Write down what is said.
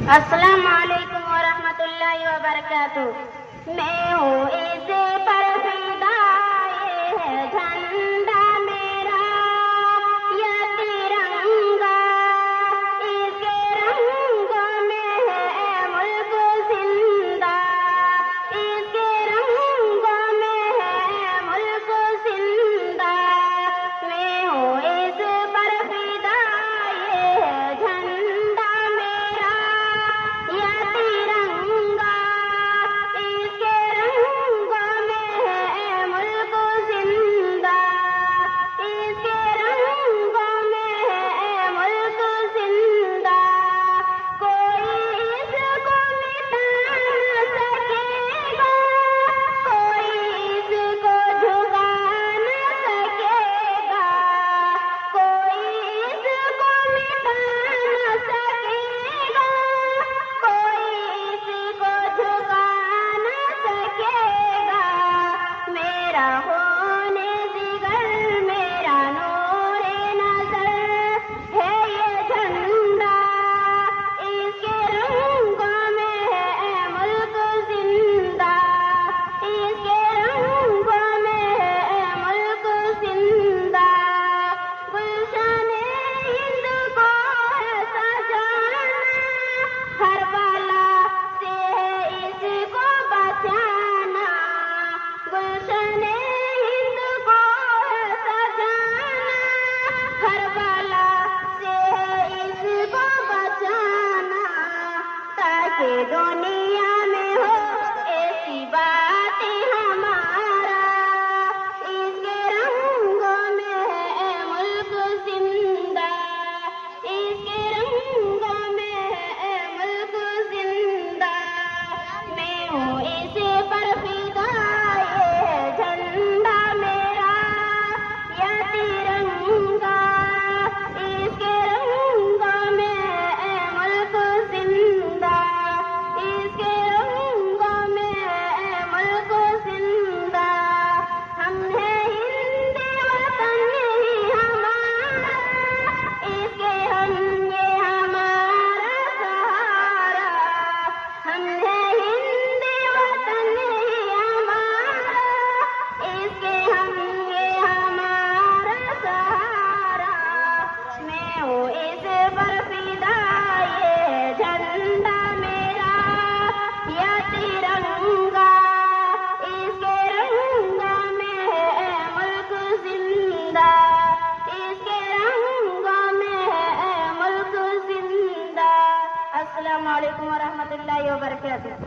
अस्सलाम वालेकुम व रहमतुल्लाहि व बरकातुहू। मैं हूँ इस पर फिदा, ये है झंडा मेरा, ये तिरंगा, इसके रंगों में है मुल्क जिंदा, इसके रंगों में है मुल्क जिंदा। मैं हूँ इस पर फिदा, ये है झंडा मेरा, या तिरंगा, इसके रंगों में है मुल्क जिंदा, इसके रंगों में है मुल्क जिंदा। कोई इसको मिटा न सकेगा, कोई इसको झुका न सकेगा, कोई इसको मिटा न सकेगा, कोई इसको झुका न सकेगा। मेरा होने जिगर, मेरा नूरे नजर है ये झंडा, इसके रंगों में है मुल्क जिंदा, इसके रंगों में है मुल्क जिंदा। गुलशन हिंद को है सजाना, हर वाला से है इसको बचाना। गुलशन हिंद को है सजाना, हर वाला से है इसको बचाना। ताकि दुनिया में हो ऐसी बातें हमारा, इसके रंगों में है मुल्क जिंदा, इसके रंगों में है मुल्क जिंदा। मैं हूँ इस पर फिदा, ये है झंडा मेरा, या तिरंगा, इसके रंगों में है मुल्क जिंदा, इसके रंगों में है मुल्क जिंदा। हम हैं हिंद वतन ही हमारा, इसके हम ये हमारा सहारा। हम हैं हिंद वतन ही हमारा, इसके हम ये हमारा सहारा। मैं हूँ इस पर फिदा, ये है झंडा मेरा, या तिरंगा, इसके रंगों में है मुल्क जिंदा, इसके रंगों में है मुल्क जिंदा। अस्सलाम वालेकुम व रहमतुल्लाहि व बरकातुहू।